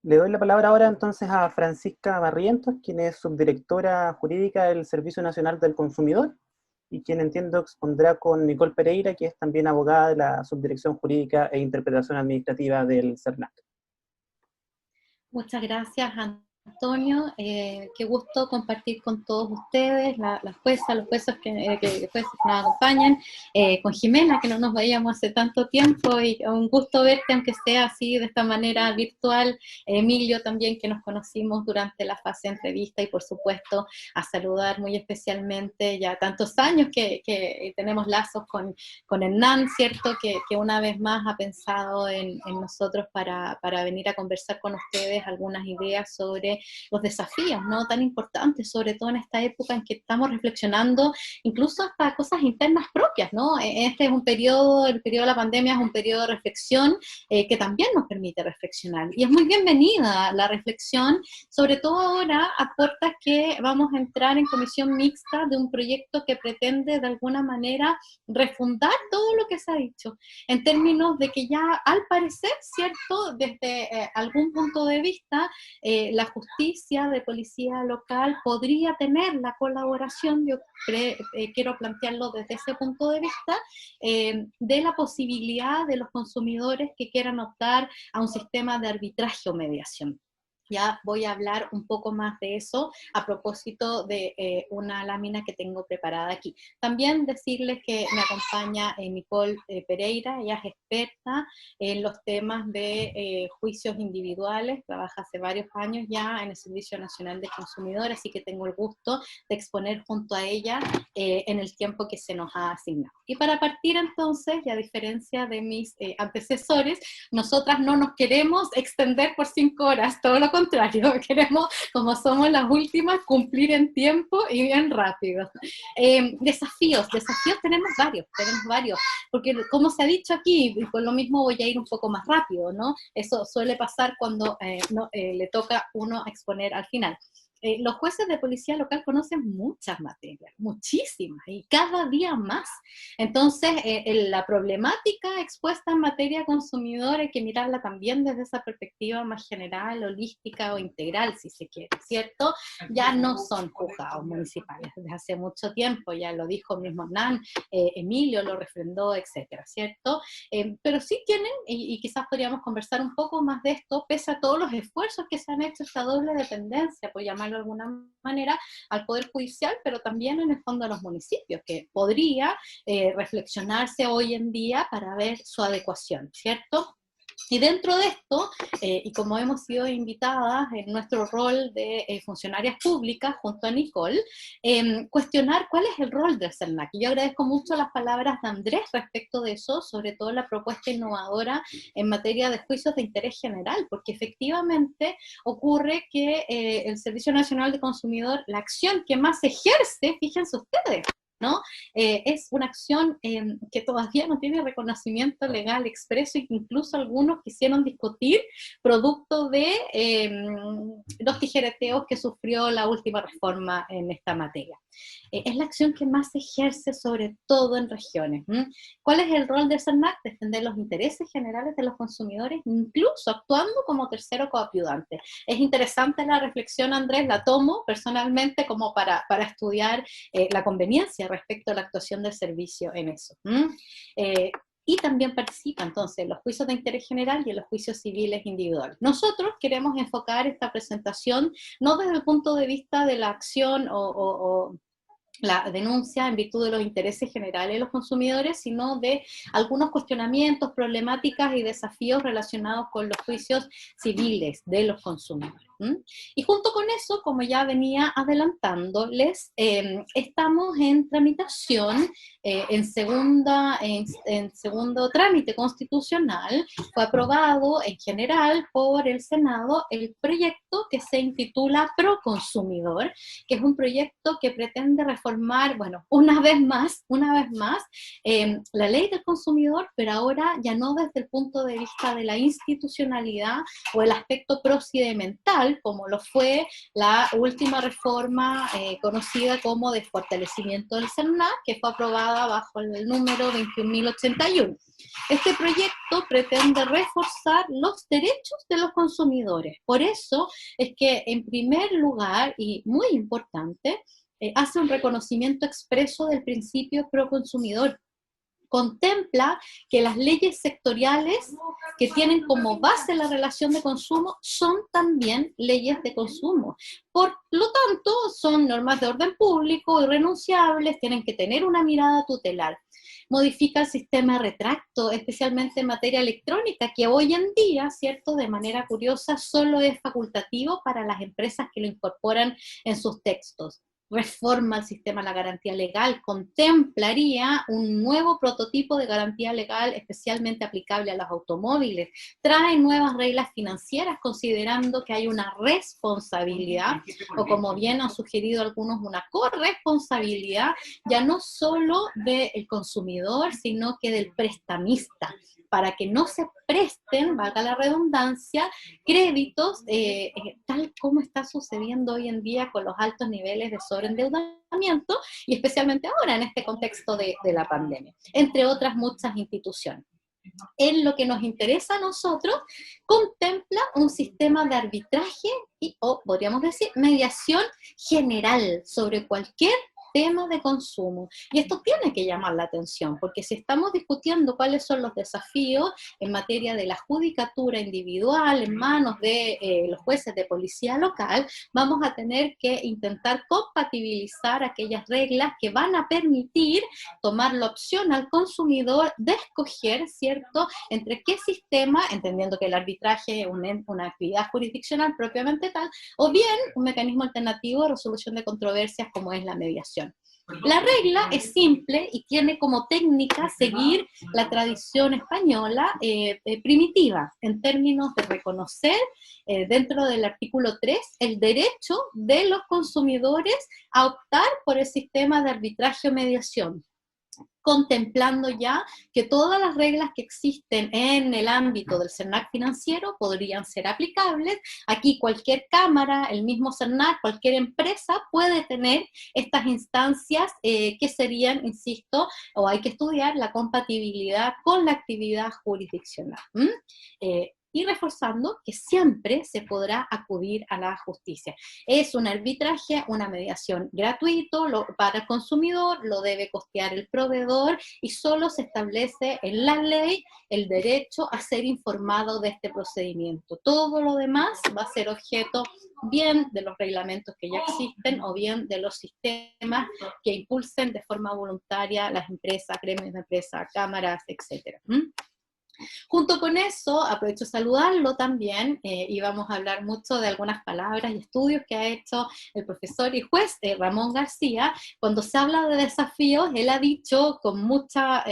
Le doy la palabra ahora entonces a Francisca Barrientos, quien es subdirectora jurídica del Servicio Nacional del Consumidor y quien entiendo expondrá con Nicole Pereira, que es también abogada de la Subdirección Jurídica e Interpretación Administrativa del CERNAC. Muchas gracias, Antonio. Qué gusto compartir con todos ustedes, las juezas, los jueces que nos acompañan, con Jimena, que no nos veíamos hace tanto tiempo, y un gusto verte, aunque sea así, de esta manera virtual. Emilio también, que nos conocimos durante la fase de entrevista, y por supuesto a saludar muy especialmente, ya tantos años que tenemos lazos con Hernán, ¿cierto? Que una vez más ha pensado en nosotros para venir a conversar con ustedes algunas ideas sobre los desafíos, ¿no? Tan importantes, sobre todo en esta época en que estamos reflexionando incluso hasta cosas internas propias, ¿no? Este es un periodo, el periodo de la pandemia es un periodo de reflexión que también nos permite reflexionar. Y es muy bienvenida la reflexión, sobre todo ahora a puertas que vamos a entrar en comisión mixta de un proyecto que pretende de alguna manera refundar todo lo que se ha dicho, en términos de que ya al parecer, ¿cierto?, desde algún punto de vista, la justicia de policía local podría tener la colaboración, yo quiero plantearlo desde ese punto de vista, de la posibilidad de los consumidores que quieran optar a un sistema de arbitraje o mediación. Ya voy a hablar un poco más de eso a propósito de una lámina que tengo preparada aquí. También decirles que me acompaña Nicole Pereira, ella es experta en los temas de juicios individuales, trabaja hace varios años ya en el Servicio Nacional de Consumidor, así que tengo el gusto de exponer junto a ella en el tiempo que se nos ha asignado. Y para partir entonces, y a diferencia de mis antecesores, nosotras no nos queremos extender por 5 horas, todo lo contrario, queremos, como somos las últimas, cumplir en tiempo y bien rápido. Desafíos tenemos varios, porque como se ha dicho aquí, y por lo mismo voy a ir un poco más rápido, ¿no? Eso suele pasar cuando le toca a uno exponer al final. Los jueces de policía local conocen muchas materias, muchísimas, y cada día más. Entonces, la problemática expuesta en materia consumidor hay que mirarla también desde esa perspectiva más general, holística o integral, si se quiere, ¿cierto? Ya no son juzgados municipales desde hace mucho tiempo, ya lo dijo mismo Hernán, Emilio lo refrendó, etcétera, ¿cierto? Pero sí tienen, y quizás podríamos conversar un poco más de esto, pese a todos los esfuerzos que se han hecho, esta doble dependencia, por llamarlo de alguna manera, al Poder Judicial, pero también en el fondo a los municipios, que podría reflexionarse hoy en día para ver su adecuación, ¿cierto? Y dentro de esto, y como hemos sido invitadas en nuestro rol de funcionarias públicas junto a Nicole, cuestionar cuál es el rol del CERNAC. Y yo agradezco mucho las palabras de Andrés respecto de eso, sobre todo la propuesta innovadora en materia de juicios de interés general, porque efectivamente ocurre que el Servicio Nacional de Consumidor, la acción que más ejerce, fíjense ustedes, ¿no? Es una acción que todavía no tiene reconocimiento legal expreso, y que incluso algunos quisieron discutir producto de los tijereteos que sufrió la última reforma en esta materia. Es la acción que más se ejerce sobre todo en regiones. ¿Cuál es el rol del CERNAC? Defender los intereses generales de los consumidores, incluso actuando como tercero coadyuvante. Es interesante la reflexión, Andrés, la tomo personalmente como para estudiar la conveniencia respecto a la actuación del servicio en eso. Y también participa entonces en los juicios de interés general y en los juicios civiles individuales. Nosotros queremos enfocar esta presentación no desde el punto de vista de la acción o la denuncia en virtud de los intereses generales de los consumidores, sino de algunos cuestionamientos, problemáticas y desafíos relacionados con los juicios civiles de los consumidores. Y junto con eso, como ya venía adelantándoles, estamos en tramitación, en segundo trámite constitucional. Fue aprobado en general por el Senado el proyecto que se intitula Proconsumidor, que es un proyecto que pretende reformar, bueno, una vez más, la ley del consumidor, pero ahora ya no desde el punto de vista de la institucionalidad o el aspecto procedimental, tal como lo fue la última reforma conocida como de fortalecimiento del CERNAC, que fue aprobada bajo el número 21.081. Este proyecto pretende reforzar los derechos de los consumidores. Por eso es que, en primer lugar, y muy importante, hace un reconocimiento expreso del principio pro consumidor. Contempla que las leyes sectoriales que tienen como base la relación de consumo son también leyes de consumo. Por lo tanto, son normas de orden público irrenunciables, tienen que tener una mirada tutelar. Modifica el sistema de retracto, especialmente en materia electrónica, que hoy en día, ¿cierto?, de manera curiosa, solo es facultativo para las empresas que lo incorporan en sus textos. Reforma el sistema de la garantía legal, contemplaría un nuevo prototipo de garantía legal especialmente aplicable a los automóviles, trae nuevas reglas financieras considerando que hay una responsabilidad, o como bien han sugerido algunos, una corresponsabilidad, ya no solo del consumidor, sino que del prestamista, para que no se presten, valga la redundancia, créditos, tal como está sucediendo hoy en día con los altos niveles de sobreendeudamiento, y especialmente ahora en este contexto de la pandemia, entre otras muchas instituciones. En lo que nos interesa a nosotros, contempla un sistema de arbitraje o podríamos decir mediación general sobre cualquier tema de consumo. Y esto tiene que llamar la atención, porque si estamos discutiendo cuáles son los desafíos en materia de la judicatura individual en manos de los jueces de policía local, vamos a tener que intentar compatibilizar aquellas reglas que van a permitir tomar la opción al consumidor de escoger, ¿cierto?, entre qué sistema, entendiendo que el arbitraje es una actividad jurisdiccional propiamente tal, o bien un mecanismo alternativo de resolución de controversias como es la mediación. La regla es simple y tiene como técnica seguir la tradición española primitiva, en términos de reconocer dentro del artículo 3 el derecho de los consumidores a optar por el sistema de arbitraje o mediación, contemplando ya que todas las reglas que existen en el ámbito del CERNAC financiero podrían ser aplicables. Aquí cualquier cámara, el mismo CERNAC, cualquier empresa puede tener estas instancias que serían, insisto, o hay que estudiar la compatibilidad con la actividad jurisdiccional. Y reforzando que siempre se podrá acudir a la justicia. Es un arbitraje, una mediación gratuito para el consumidor, lo debe costear el proveedor y solo se establece en la ley el derecho a ser informado de este procedimiento. Todo lo demás va a ser objeto bien de los reglamentos que ya existen o bien de los sistemas que impulsen de forma voluntaria las empresas, gremios de empresas, cámaras, etc. Junto con eso, aprovecho de saludarlo también, y vamos a hablar mucho de algunas palabras y estudios que ha hecho el profesor y juez Ramón García. Cuando se habla de desafíos, él ha dicho con mucha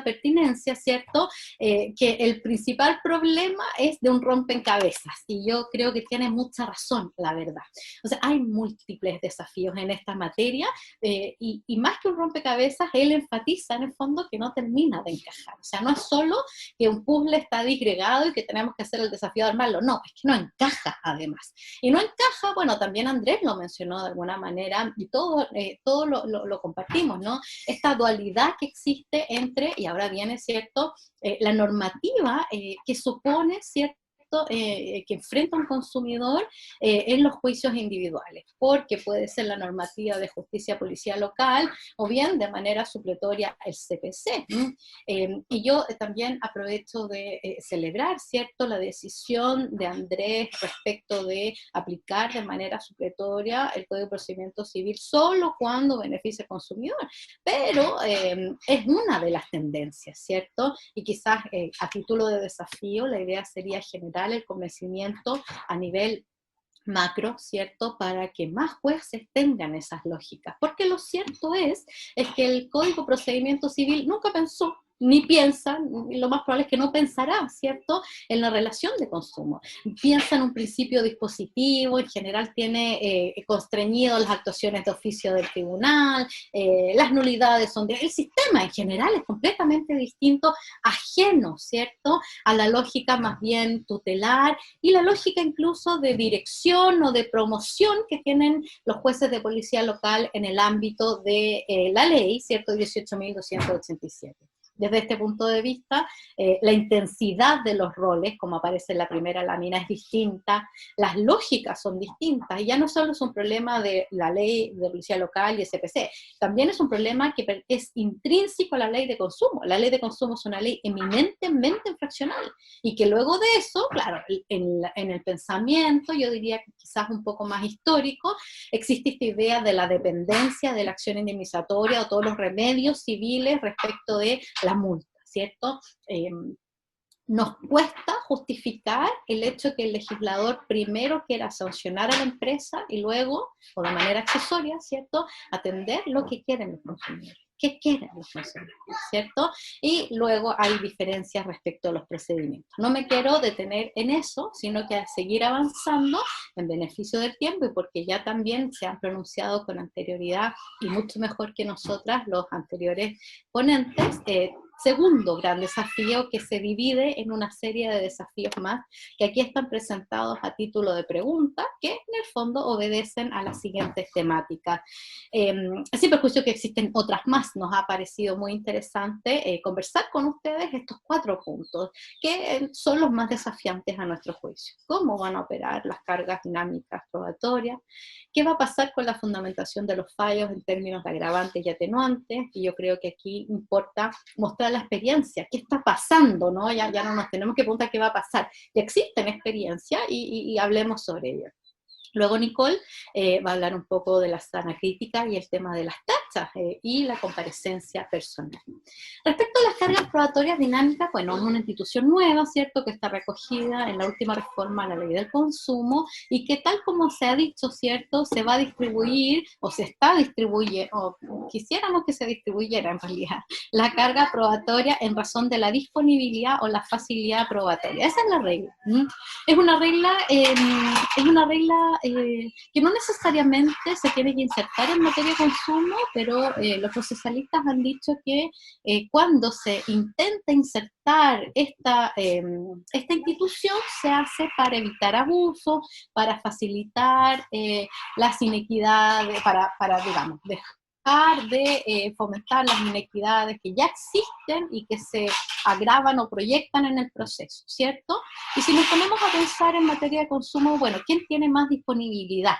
pertinencia, ¿cierto?, que el principal problema es de un rompecabezas, y yo creo que tiene mucha razón, la verdad. O sea, hay múltiples desafíos en esta materia, y más que un rompecabezas, él enfatiza en el fondo que no termina de encajar. O sea, no es solo que un puzzle está disgregado y que tenemos que hacer el desafío de armarlo. No, es que no encaja además. Y no encaja, bueno, también Andrés lo mencionó de alguna manera, y todo lo compartimos, ¿no? Esta dualidad que existe entre, y ahora viene, ¿cierto?, la normativa que supone, ¿cierto?, que enfrenta un consumidor en los juicios individuales, porque puede ser la normativa de justicia policial local o bien de manera supletoria el CPC. Y yo también aprovecho de celebrar, ¿cierto?, la decisión de Andrés respecto de aplicar de manera supletoria el Código de Procedimiento Civil solo cuando beneficie al consumidor, pero es una de las tendencias, ¿cierto? Y quizás a título de desafío la idea sería generar el convencimiento a nivel macro, ¿cierto?, para que más jueces tengan esas lógicas, porque lo cierto es que el Código de Procedimiento Civil nunca pensó ni piensa, lo más probable es que no pensará, ¿cierto?, en la relación de consumo. Piensa en un principio dispositivo, en general tiene constreñido las actuaciones de oficio del tribunal, las nulidades son el sistema en general es completamente distinto, ajeno, ¿cierto?, a la lógica más bien tutelar y la lógica incluso de dirección o de promoción que tienen los jueces de policía local en el ámbito de la ley, ¿cierto?, 18.287. Desde este punto de vista, la intensidad de los roles, como aparece en la primera lámina, es distinta, las lógicas son distintas, y ya no solo es un problema de la ley de policía local y SPC, también es un problema que es intrínseco a la ley de consumo. La ley de consumo es una ley eminentemente infraccional, y que luego de eso, claro, en el pensamiento, yo diría que quizás un poco más histórico, existe esta idea de la dependencia de la acción indemnizatoria o todos los remedios civiles respecto de la multa, ¿cierto? Nos cuesta justificar el hecho que el legislador primero quiera sancionar a la empresa y luego, o de manera accesoria, ¿cierto?, atender lo que quieren los consumidores. ¿Qué quieren los consumidores?, ¿cierto? Y luego hay diferencias respecto a los procedimientos. No me quiero detener en eso, sino que a seguir avanzando en beneficio del tiempo, y porque ya también se han pronunciado con anterioridad y mucho mejor que nosotras los anteriores ponentes. Segundo gran desafío, que se divide en una serie de desafíos más, que aquí están presentados a título de pregunta, que en el fondo obedecen a las siguientes temáticas. Sin perjuicio que existen otras más, nos ha parecido muy interesante conversar con ustedes estos 4 puntos, que son los más desafiantes a nuestro juicio. ¿Cómo van a operar las cargas dinámicas probatorias? ¿Qué va a pasar con la fundamentación de los fallos en términos de agravantes y atenuantes? Y yo creo que aquí importa mostrar la experiencia, qué está pasando, ¿no? Ya no nos tenemos que preguntar qué va a pasar, ya existen experiencias y hablemos sobre ello. Luego Nicole va a hablar un poco de la sana crítica y el tema de las tachas y la comparecencia personal. Respecto a las cargas probatorias dinámicas, bueno, es una institución nueva, ¿cierto?, que está recogida en la última reforma a la ley del consumo y que, tal como se ha dicho, ¿cierto?, se va a distribuir, o se está distribuyendo, o quisiéramos que se distribuyera en realidad, la carga probatoria en razón de la disponibilidad o la facilidad probatoria. Esa es la regla. Es una regla que no necesariamente se tiene que insertar en materia de consumo, pero los procesalistas han dicho que cuando se intenta insertar esta institución, se hace para evitar abusos, para facilitar las inequidades, para digamos, dejar de fomentar las inequidades que ya existen y que se agravan o proyectan en el proceso, ¿cierto? Y si nos ponemos a pensar en materia de consumo, bueno, ¿quién tiene más disponibilidad?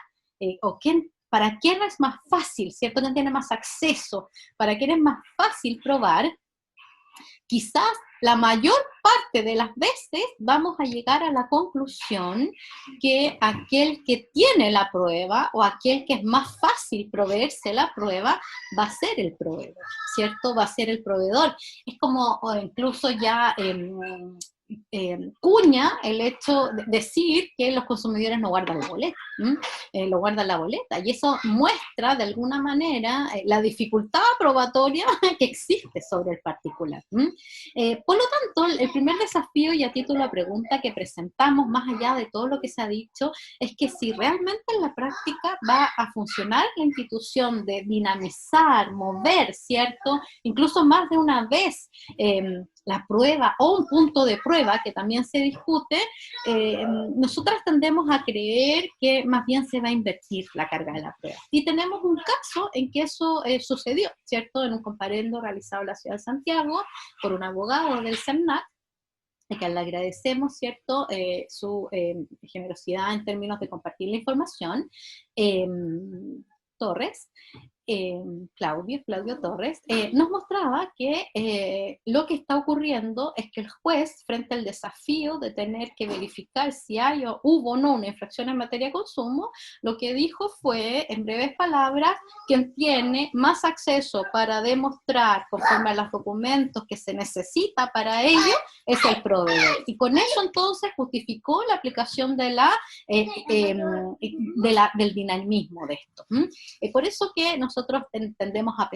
¿Para quién es más fácil, ¿cierto? ¿Quién tiene más acceso? ¿Para quién es más fácil probar? Quizás la mayor parte de las veces vamos a llegar a la conclusión que aquel que tiene la prueba o aquel que es más fácil proveerse la prueba va a ser el proveedor, ¿cierto? Va a ser el proveedor. Es como, o incluso ya cuña el hecho de decir que los consumidores no guardan la boleta, lo guardan la boleta, y eso muestra de alguna manera la dificultad probatoria que existe sobre el particular. Por lo tanto, el primer desafío, y a título de pregunta que presentamos, más allá de todo lo que se ha dicho, es que si realmente en la práctica va a funcionar la institución de dinamizar, mover, ¿cierto?, incluso más de una vez la prueba o un punto de prueba que también se discute, nosotras tendemos a creer que más bien se va a invertir la carga de la prueba. Y tenemos un caso en que eso sucedió, ¿cierto?, en un comparendo realizado en la ciudad de Santiago por un abogado del CERNAC, que le agradecemos, ¿cierto?, su generosidad en términos de compartir la información, Torres, Claudio Torres, nos mostraba que lo que está ocurriendo es que el juez, frente al desafío de tener que verificar si hay o hubo o no una infracción en materia de consumo, lo que dijo fue, en breves palabras, quien tiene más acceso para demostrar, conforme a los documentos que se necesita para ello, es el proveedor. Y con eso entonces justificó la aplicación del dinamismo de esto. Por eso que nosotros tendemos a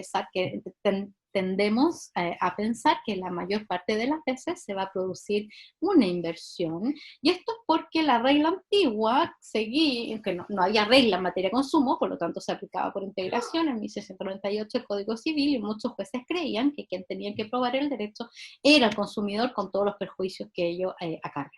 tendemos a pensar que la mayor parte de las veces se va a producir una inversión, y esto es porque la regla antigua seguía, que no había regla en materia de consumo, por lo tanto se aplicaba por integración en 1698 el Código Civil, y muchos jueces creían que quien tenía que probar el derecho era el consumidor con todos los perjuicios que ello acarreaba.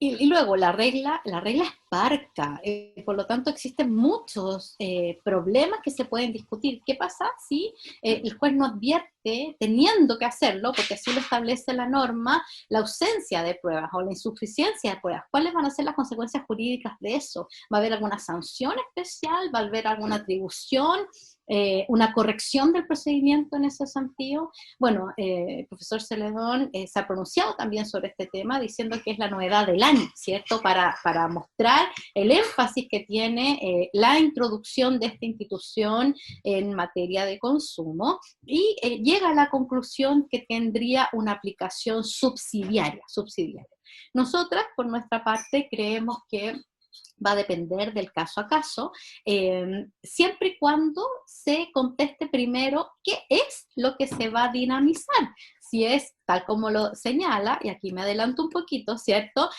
Y luego la regla es parca, por lo tanto existen muchos problemas que se pueden discutir. ¿Qué pasa si el juez no advierte, teniendo que hacerlo, porque así lo establece la norma, la ausencia de pruebas o la insuficiencia de pruebas? ¿Cuáles van a ser las consecuencias jurídicas de eso? ¿Va a haber alguna sanción especial? ¿Va a haber alguna atribución? ¿Una corrección del procedimiento en ese sentido? Bueno, el profesor Celedón se ha pronunciado también sobre este tema, diciendo que es la novedad del año, ¿cierto? Para mostrar el énfasis que tiene la introducción de esta institución en materia de consumo, y llega a la conclusión que tendría una aplicación subsidiaria. Nosotras, por nuestra parte, creemos que va a depender del caso a caso, siempre y cuando se conteste primero qué es lo que se va a dinamizar. Si es tal como lo señala, y aquí me adelanto un poquito, ¿cierto?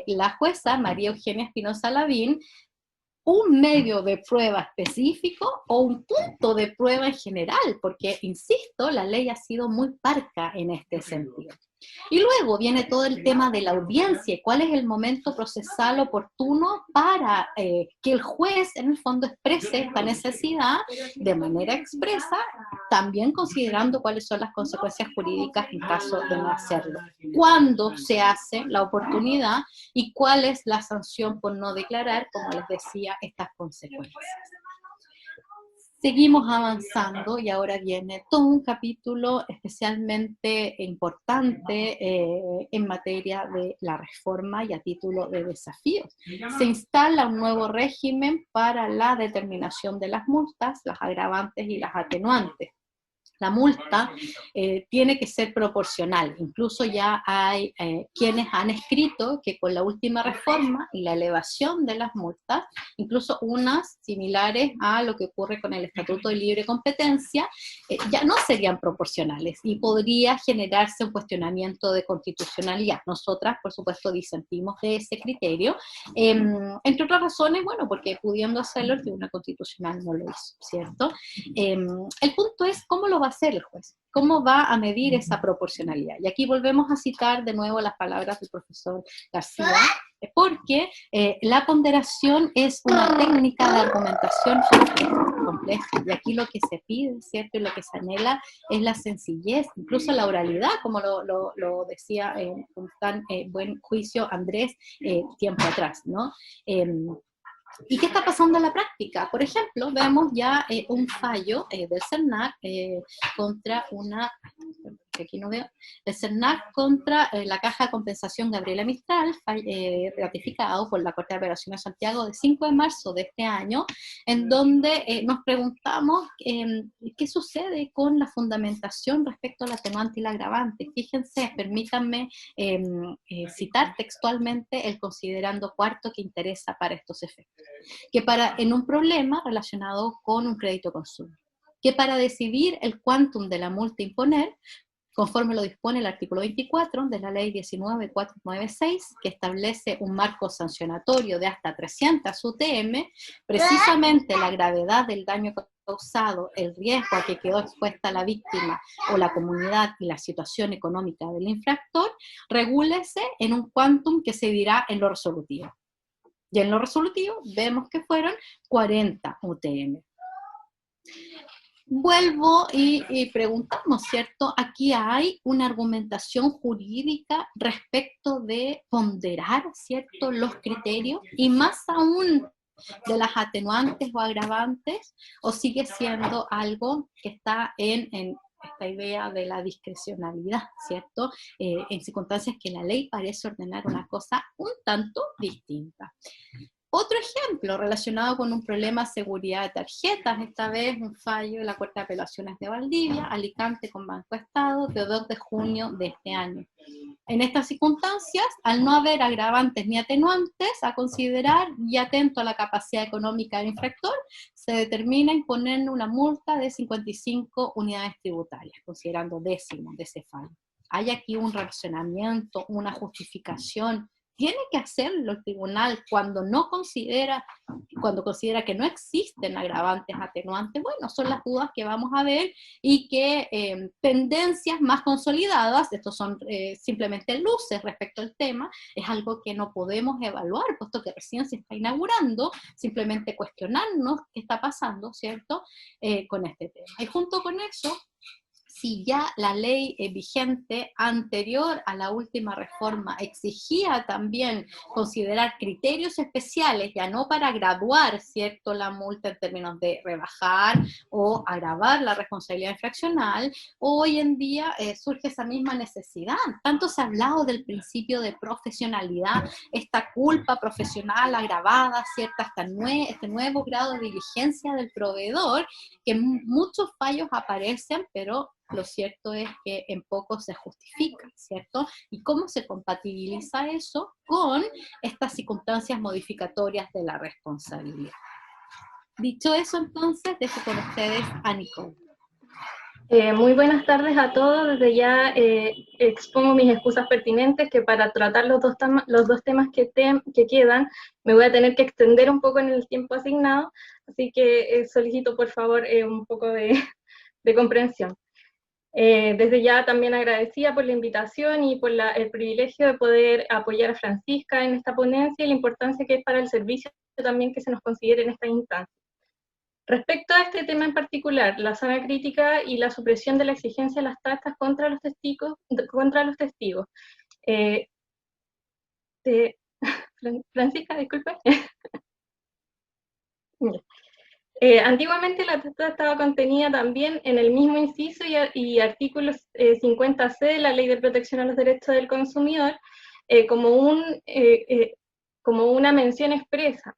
La jueza María Eugenia Espinosa Lavín, un medio de prueba específico o un punto de prueba en general, porque, insisto, la ley ha sido muy parca en este sentido. Y luego viene todo el tema de la audiencia, y cuál es el momento procesal oportuno para que el juez en el fondo exprese esta necesidad de manera expresa, también considerando cuáles son las consecuencias jurídicas en caso de no hacerlo. ¿Cuándo se hace la oportunidad y cuál es la sanción por no declarar, como les decía, estas consecuencias? Seguimos avanzando, y ahora viene todo un capítulo especialmente importante en materia de la reforma y a título de desafíos. Se instala un nuevo régimen para la determinación de las multas, las agravantes y las atenuantes. La multa tiene que ser proporcional. Incluso ya hay quienes han escrito que con la última reforma y la elevación de las multas, incluso unas similares a lo que ocurre con el Estatuto de Libre Competencia, ya no serían proporcionales y podría generarse un cuestionamiento de constitucionalidad. Nosotras, por supuesto, disentimos de ese criterio, entre otras razones, bueno, porque pudiendo hacerlo, el Tribunal Constitucional no lo hizo, ¿cierto? El punto es cómo lo va a hacer el juez, cómo va a medir esa proporcionalidad. Y aquí volvemos a citar de nuevo las palabras del profesor García, porque la ponderación es una técnica de argumentación compleja, y aquí lo que se pide, ¿cierto? Y lo que se anhela es la sencillez, incluso la oralidad, como lo decía con tan buen juicio Andrés tiempo atrás, ¿no? ¿Y qué está pasando en la práctica? Por ejemplo, vemos ya un fallo del CERNAC contra una, aquí no veo, el CERNAC contra la Caja de Compensación Gabriela Mistral, ratificado por la Corte de Apelaciones de Santiago de 5 de marzo de este año, en donde nos preguntamos qué sucede con la fundamentación respecto al atenuante y la agravante. Fíjense, permítanme citar textualmente el considerando cuarto que interesa para estos efectos. Que en un problema relacionado con un crédito consumo, que para decidir el quantum de la multa a imponer, conforme lo dispone el artículo 24 de la ley 19.496, que establece un marco sancionatorio de hasta 300 UTM, precisamente la gravedad del daño causado, el riesgo a que quedó expuesta la víctima o la comunidad y la situación económica del infractor, regúlese en un quantum que se dirá en lo resolutivo. Y en lo resolutivo vemos que fueron 40 UTM. Vuelvo y preguntamos, ¿cierto? Aquí hay una argumentación jurídica respecto de ponderar, ¿cierto?, los criterios, y más aún de las atenuantes o agravantes, o sigue siendo algo que está en esta idea de la discrecionalidad, ¿cierto? En circunstancias que la ley parece ordenar una cosa un tanto distinta. Otro ejemplo relacionado con un problema de seguridad de tarjetas, esta vez un fallo de la Corte de Apelaciones de Valdivia, Alicante con Banco Estado, de 2 de junio de este año. En estas circunstancias, al no haber agravantes ni atenuantes a considerar y atento a la capacidad económica del infractor, se determina imponer una multa de 55 unidades tributarias, considerando décimo de ese fallo. ¿Hay aquí un razonamiento, una justificación? ¿Tiene que hacerlo el tribunal cuando considera que no existen agravantes atenuantes? Bueno, son las dudas que vamos a ver y que tendencias más consolidadas, estos son simplemente luces respecto al tema, es algo que no podemos evaluar, puesto que recién se está inaugurando, simplemente cuestionarnos qué está pasando, ¿cierto?, con este tema. Y junto con eso, si ya la ley vigente anterior a la última reforma exigía también considerar criterios especiales, ya no para graduar, ¿cierto?, la multa en términos de rebajar o agravar la responsabilidad infraccional, hoy en día surge esa misma necesidad. Tanto se ha hablado del principio de profesionalidad, esta culpa profesional agravada, ¿cierto?, este nuevo grado de diligencia del proveedor, que muchos fallos aparecen, pero lo cierto es que en poco se justifica, ¿cierto? ¿Y cómo se compatibiliza eso con estas circunstancias modificatorias de la responsabilidad? Dicho eso, entonces, dejo con ustedes a Nicole. Muy buenas tardes a todos. Desde ya expongo mis excusas pertinentes, que para tratar los dos temas que quedan me voy a tener que extender un poco en el tiempo asignado, así que solicito por favor un poco de comprensión. Desde ya también agradecida por la invitación y por el privilegio de poder apoyar a Francisca en esta ponencia y la importancia que es para el servicio también que se nos considere en esta instancia. Respecto a este tema en particular, la zona crítica y la supresión de la exigencia de las tasas contra los testigos. Francisca, disculpe. Antiguamente la tasa estaba contenida también en el mismo inciso y artículo 50C de la Ley de Protección a los Derechos del Consumidor como una mención expresa.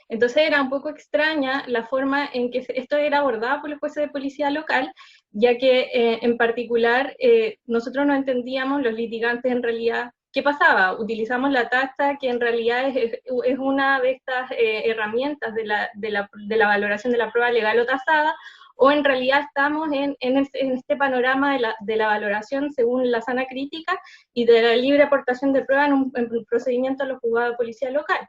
Entonces era un poco extraña la forma en que esto era abordado por los jueces de policía local, ya que en particular nosotros no entendíamos, los litigantes en realidad, ¿qué pasaba? Utilizamos la tasa, que en realidad es una de estas herramientas de la valoración de la prueba legal o tasada, o en realidad estamos en este panorama de la valoración según la sana crítica y de la libre aportación de prueba en un procedimiento a los juzgados de policía local.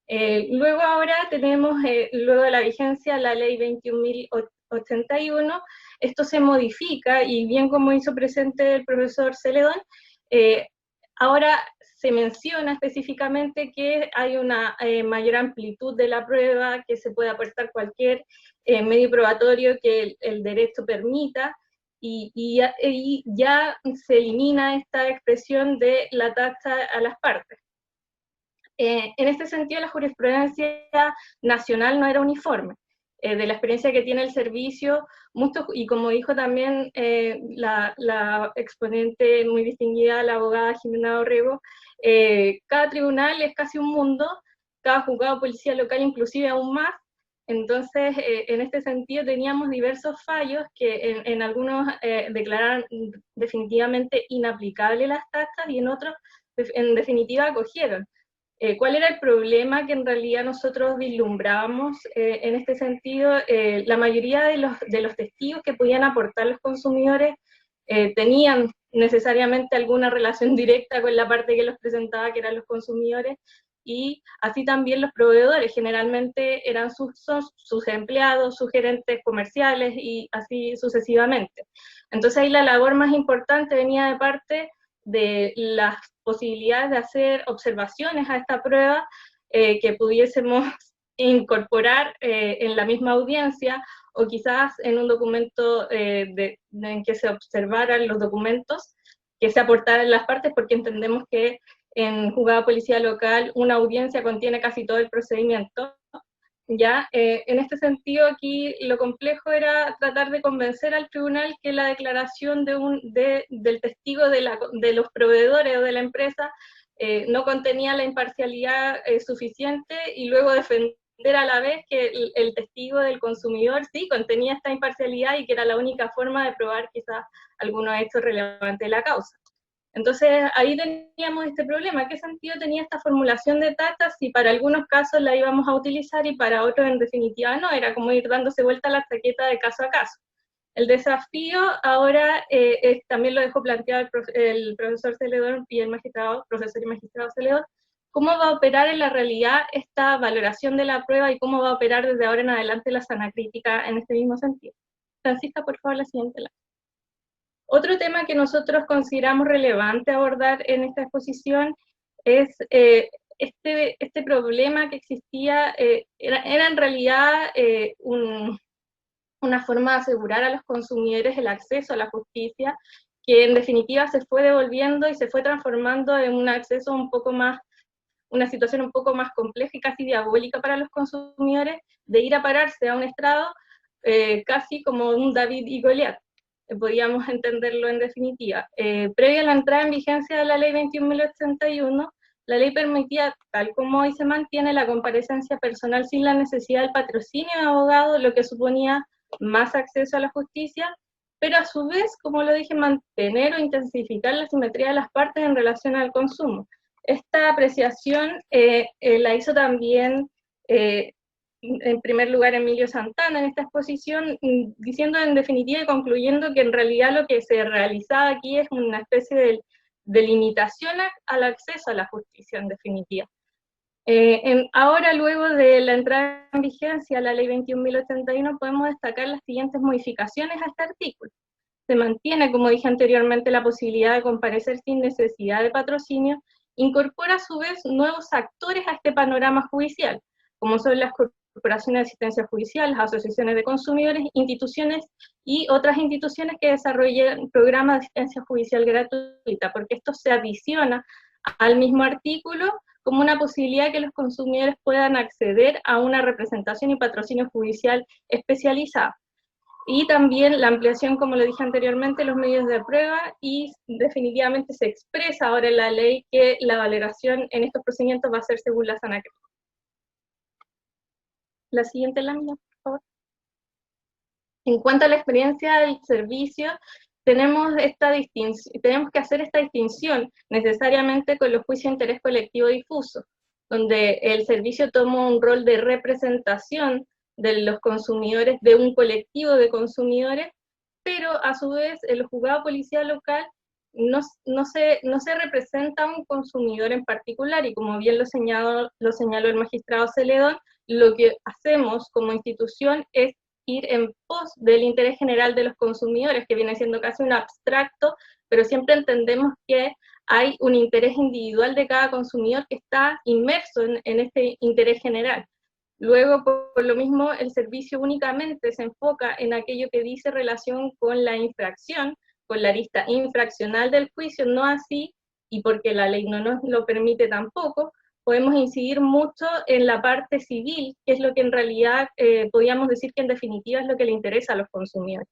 Luego ahora tenemos, luego de la vigencia, la ley 21.081, esto se modifica, y bien como hizo presente el profesor Celedón, ahora se menciona específicamente que hay una mayor amplitud de la prueba, que se puede aportar cualquier medio probatorio que el derecho permita, y ya se elimina esta expresión de la tasa a las partes. En este sentido, la jurisprudencia nacional no era uniforme. De la experiencia que tiene el servicio, y como dijo también la exponente muy distinguida, la abogada Jimena Dorrego, cada tribunal es casi un mundo, cada juzgado de policía local inclusive aún más. Entonces, en este sentido teníamos diversos fallos que en algunos declararon definitivamente inaplicables las tasas y en otros en definitiva acogieron. ¿Cuál era el problema que en realidad nosotros vislumbrábamos en este sentido? La mayoría de los testigos que podían aportar los consumidores tenían necesariamente alguna relación directa con la parte que los presentaba, que eran los consumidores, y así también los proveedores, generalmente eran sus empleados, sus gerentes comerciales, y así sucesivamente. Entonces ahí la labor más importante venía de parte de las posibilidades de hacer observaciones a esta prueba que pudiésemos incorporar en la misma audiencia, o quizás en un documento en que se observaran los documentos, que se aportaran las partes, porque entendemos que en juzgado de policía local una audiencia contiene casi todo el procedimiento. Ya, en este sentido aquí lo complejo era tratar de convencer al tribunal que la declaración del testigo de los proveedores o de la empresa no contenía la imparcialidad suficiente, y luego defender a la vez que el testigo del consumidor sí contenía esta imparcialidad y que era la única forma de probar quizás algunos hechos relevantes de la causa. Entonces ahí teníamos este problema. ¿Qué sentido tenía esta formulación de tatas si para algunos casos la íbamos a utilizar y para otros en definitiva no? Era como ir dándose vuelta la chaqueta de caso a caso. El desafío ahora también lo dejó planteado el profesor Celedón y el profesor y magistrado Celedón, cómo va a operar en la realidad esta valoración de la prueba y cómo va a operar desde ahora en adelante la sana crítica en este mismo sentido. Francisca, por favor, la siguiente slide. Otro tema que nosotros consideramos relevante abordar en esta exposición es este problema que existía, era en realidad una forma de asegurar a los consumidores el acceso a la justicia, que en definitiva se fue devolviendo y se fue transformando en un acceso un poco más, una situación un poco más compleja y casi diabólica para los consumidores, de ir a pararse a un estrado casi como un David y Goliat. Podríamos entenderlo en definitiva. Previa a la entrada en vigencia de la ley 21.081, la ley permitía, tal como hoy se mantiene, la comparecencia personal sin la necesidad del patrocinio de abogado, lo que suponía más acceso a la justicia, pero a su vez, como lo dije, mantener o intensificar la simetría de las partes en relación al consumo. Esta apreciación la hizo también, en primer lugar, Emilio Santana en esta exposición, diciendo en definitiva y concluyendo que en realidad lo que se realizaba aquí es una especie de limitación al acceso a la justicia, en definitiva. Ahora, luego de la entrada en vigencia de la ley 21.081, podemos destacar las siguientes modificaciones a este artículo. Se mantiene, como dije anteriormente, la posibilidad de comparecer sin necesidad de patrocinio, incorpora a su vez nuevos actores a este panorama judicial, como son las corporaciones de asistencia judicial, las asociaciones de consumidores, instituciones y otras instituciones que desarrollen programas de asistencia judicial gratuita, porque esto se adiciona al mismo artículo como una posibilidad de que los consumidores puedan acceder a una representación y patrocinio judicial especializada. Y también la ampliación, como lo dije anteriormente, los medios de prueba, y definitivamente se expresa ahora en la ley que la valoración en estos procedimientos va a ser según la sana crítica. La siguiente lámina, por favor. En cuanto a la experiencia del servicio, tenemos que hacer esta distinción necesariamente con los juicios de interés colectivo difuso, donde el servicio toma un rol de representación de los consumidores, de un colectivo de consumidores, pero a su vez el juzgado policial local no se representa a un consumidor en particular, y como bien lo señaló el magistrado Celedón, lo que hacemos como institución es ir en pos del interés general de los consumidores, que viene siendo casi un abstracto, pero siempre entendemos que hay un interés individual de cada consumidor que está inmerso en este interés general. Luego, por lo mismo, el servicio únicamente se enfoca en aquello que dice relación con la infracción, con la arista infraccional del juicio, no así, y porque la ley no nos lo permite tampoco, podemos incidir mucho en la parte civil, que es lo que en realidad podríamos decir que en definitiva es lo que le interesa a los consumidores.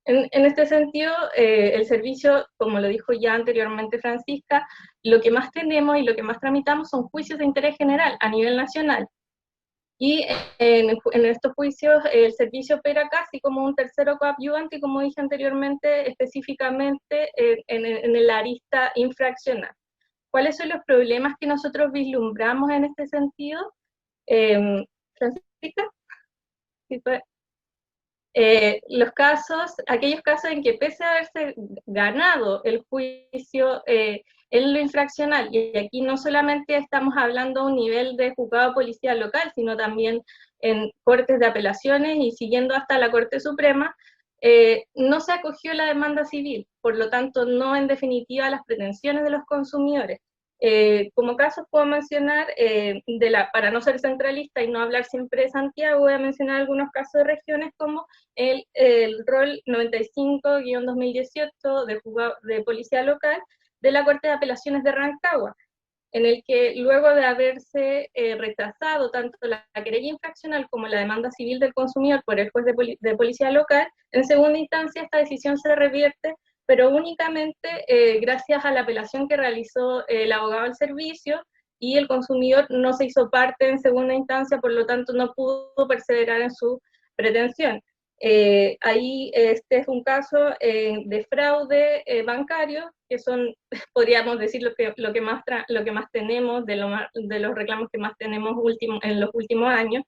En este sentido, el servicio, como lo dijo ya anteriormente Francisca, lo que más tenemos y lo que más tramitamos son juicios de interés general a nivel nacional. Y en estos juicios el servicio opera casi como un tercero coadyuvante, como dije anteriormente, específicamente en el arista infraccional. ¿Cuáles son los problemas que nosotros vislumbramos en este sentido? Francisca, ¿sí fue? Aquellos casos en que pese a haberse ganado el juicio en lo infraccional, y aquí no solamente estamos hablando a un nivel de juzgado policial local, sino también en cortes de apelaciones y siguiendo hasta la Corte Suprema, no se acogió la demanda civil, por lo tanto no en definitiva las pretensiones de los consumidores. Como casos puedo mencionar, para no ser centralista y no hablar siempre de Santiago, voy a mencionar algunos casos de regiones como el rol 95-2018 de Policía Local de la Corte de Apelaciones de Rancagua, en el que luego de haberse rechazado tanto la querella infraccional como la demanda civil del consumidor por el juez de Policía Local, en segunda instancia esta decisión se revierte pero únicamente gracias a la apelación que realizó el abogado del servicio, y el consumidor no se hizo parte en segunda instancia, por lo tanto no pudo perseverar en su pretensión. Ahí este es un caso de fraude bancario, que son, podríamos decir, lo que más tenemos, de los reclamos que más tenemos en los últimos años,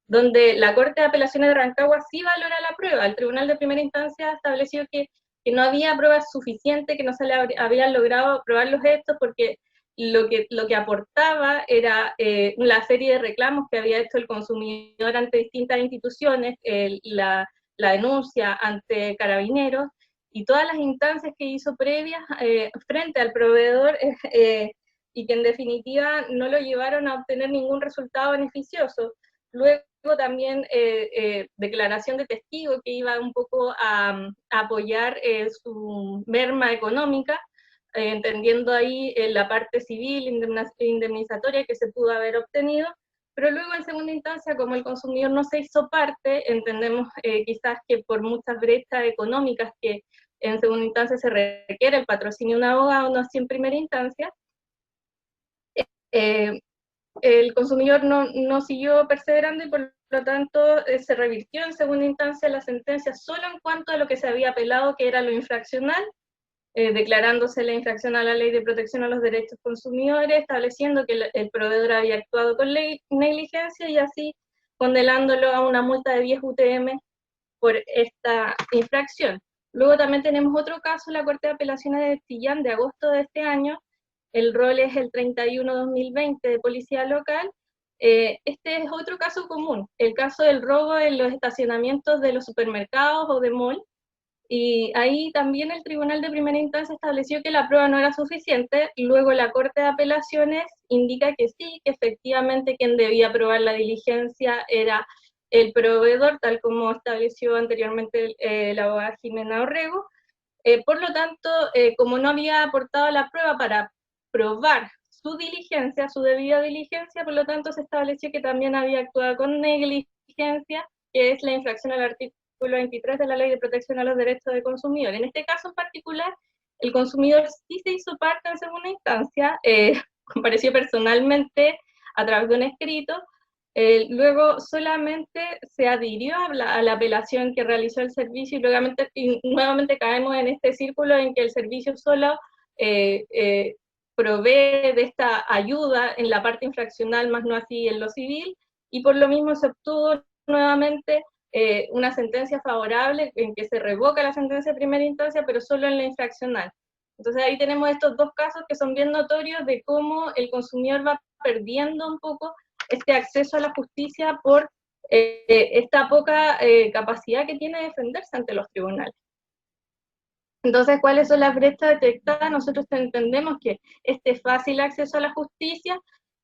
donde la Corte de Apelaciones de Rancagua sí valora la prueba. El Tribunal de Primera Instancia estableció que no había pruebas suficientes, que no se le habían logrado probar los hechos, porque lo que aportaba era la serie de reclamos que había hecho el consumidor ante distintas instituciones, la denuncia ante Carabineros, y todas las instancias que hizo previas frente al proveedor, y que en definitiva no lo llevaron a obtener ningún resultado beneficioso. Luego también declaración de testigo que iba un poco a apoyar su merma económica, entendiendo ahí la parte civil indemnizatoria que se pudo haber obtenido, pero luego en segunda instancia, como el consumidor no se hizo parte, entendemos quizás que por muchas brechas económicas que en segunda instancia se requiere el patrocinio de un abogado, no así en primera instancia, el consumidor no siguió perseverando, y por lo tanto se revirtió en segunda instancia la sentencia solo en cuanto a lo que se había apelado, que era lo infraccional, declarándose la infracción a la Ley de Protección a los Derechos Consumidores, estableciendo que el proveedor había actuado con negligencia, y así condenándolo a una multa de 10 UTM por esta infracción. Luego también tenemos otro caso, la Corte de Apelaciones de Chillán, de agosto de este año. El rol es el 31-2020 de Policía Local. Este es otro caso común, el caso del robo en los estacionamientos de los supermercados o de mall, y ahí también el Tribunal de Primera Instancia estableció que la prueba no era suficiente. Luego la Corte de Apelaciones indica que sí, que efectivamente quien debía probar la diligencia era el proveedor, tal como estableció anteriormente la abogada Jimena Orrego. Por lo tanto, como no había aportado la prueba para probar su diligencia, su debida diligencia, por lo tanto se estableció que también había actuado con negligencia, que es la infracción al artículo 23 de la Ley de Protección a los Derechos del Consumidor. En este caso en particular, el consumidor sí se hizo parte en segunda instancia, compareció personalmente a través de un escrito, luego solamente se adhirió a la apelación que realizó el servicio, y nuevamente caemos en este círculo en que el servicio solo provee de esta ayuda en la parte infraccional, más no así en lo civil, y por lo mismo se obtuvo nuevamente una sentencia favorable en que se revoca la sentencia de primera instancia, pero solo en la infraccional. Entonces ahí tenemos estos dos casos que son bien notorios de cómo el consumidor va perdiendo un poco este acceso a la justicia por esta poca capacidad que tiene de defenderse ante los tribunales. Entonces, ¿cuáles son las brechas detectadas? Nosotros entendemos que este fácil acceso a la justicia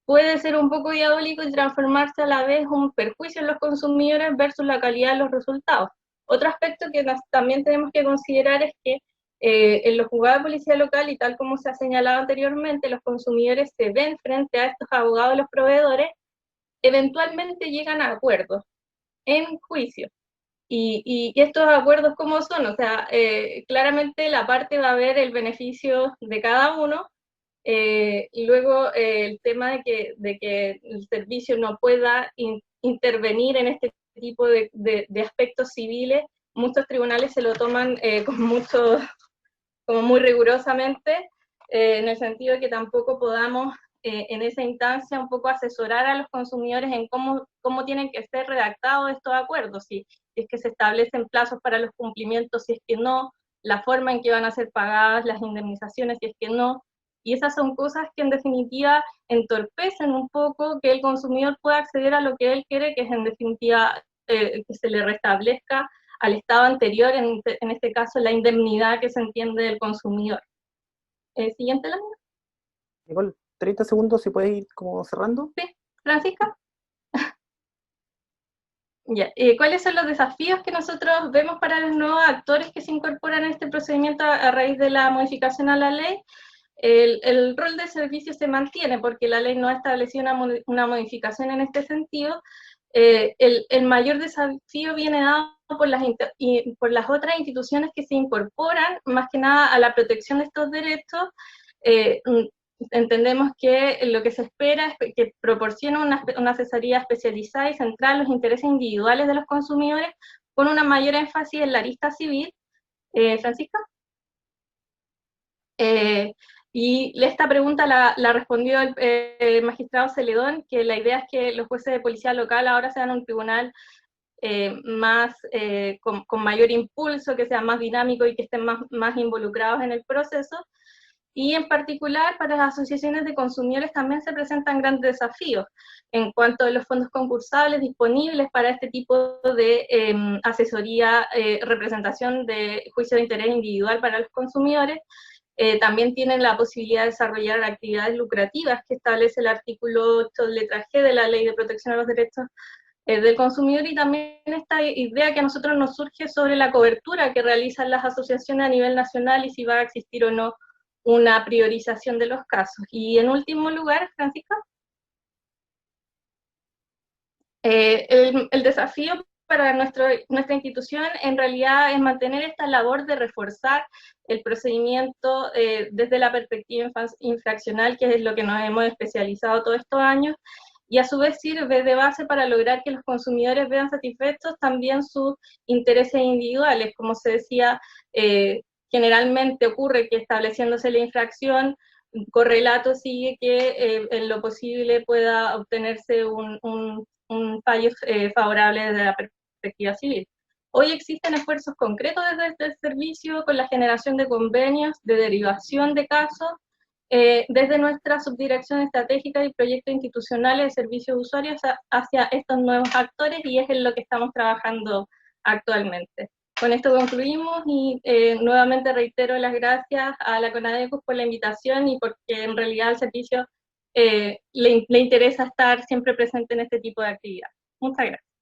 puede ser un poco diabólico y transformarse a la vez un perjuicio en los consumidores versus la calidad de los resultados. Otro aspecto que también tenemos que considerar es que en los juzgados de policía local, y tal como se ha señalado anteriormente, los consumidores se ven frente a estos abogados de los proveedores, eventualmente llegan a acuerdos en juicio. Y estos acuerdos, ¿cómo son? O sea, claramente la parte va a ver el beneficio de cada uno, y luego el tema de que el servicio no pueda intervenir en este tipo de aspectos civiles, muchos tribunales se lo toman como muy rigurosamente, en el sentido de que tampoco podamos en esa instancia un poco asesorar a los consumidores en cómo tienen que ser redactados estos acuerdos, si es que se establecen plazos para los cumplimientos, si es que no, la forma en que van a ser pagadas las indemnizaciones, si es que no. Y esas son cosas que en definitiva entorpecen un poco que el consumidor pueda acceder a lo que él quiere, que es en definitiva que se le restablezca al estado anterior, en este caso la indemnidad que se entiende del consumidor. Siguiente lámina. Igual, 30 segundos, si puedes ir como cerrando. Sí, Francisca. Ya. ¿Cuáles son los desafíos que nosotros vemos para los nuevos actores que se incorporan a este procedimiento a raíz de la modificación a la ley? El rol de servicio se mantiene porque la ley no ha establecido una modificación en este sentido. el mayor desafío viene dado por las otras instituciones que se incorporan, más que nada a la protección de estos derechos. Entendemos que lo que se espera es que proporcione una asesoría especializada y centrada en los intereses individuales de los consumidores, con una mayor énfasis en la arista civil. Francisca. Y esta pregunta la respondió el magistrado Celedón, que la idea es que los jueces de policía local ahora sean un tribunal con mayor impulso, que sea más dinámico y que estén más involucrados en el proceso. Y en particular para las asociaciones de consumidores también se presentan grandes desafíos en cuanto a los fondos concursables disponibles para este tipo de asesoría, representación de juicio de interés individual para los consumidores. También tienen la posibilidad de desarrollar actividades lucrativas que establece el artículo 8 letra G de la Ley de Protección a los Derechos del Consumidor, y también esta idea que a nosotros nos surge sobre la cobertura que realizan las asociaciones a nivel nacional y si va a existir o no una priorización de los casos. Y en último lugar, Francisca, el desafío para nuestra institución en realidad es mantener esta labor de reforzar el procedimiento desde la perspectiva infraccional, que es lo que nos hemos especializado todos estos años, y a su vez sirve de base para lograr que los consumidores vean satisfechos también sus intereses individuales. Como se decía, generalmente ocurre que estableciéndose la infracción, correlato sigue que en lo posible pueda obtenerse un fallo favorable desde la perspectiva civil. Hoy existen esfuerzos concretos desde este servicio con la generación de convenios de derivación de casos desde nuestra subdirección estratégica y proyectos institucionales de servicios de usuarios hacia estos nuevos actores, y es en lo que estamos trabajando actualmente. Con esto concluimos y nuevamente reitero las gracias a la CONADECUS por la invitación y porque en realidad al servicio le interesa estar siempre presente en este tipo de actividad. Muchas gracias.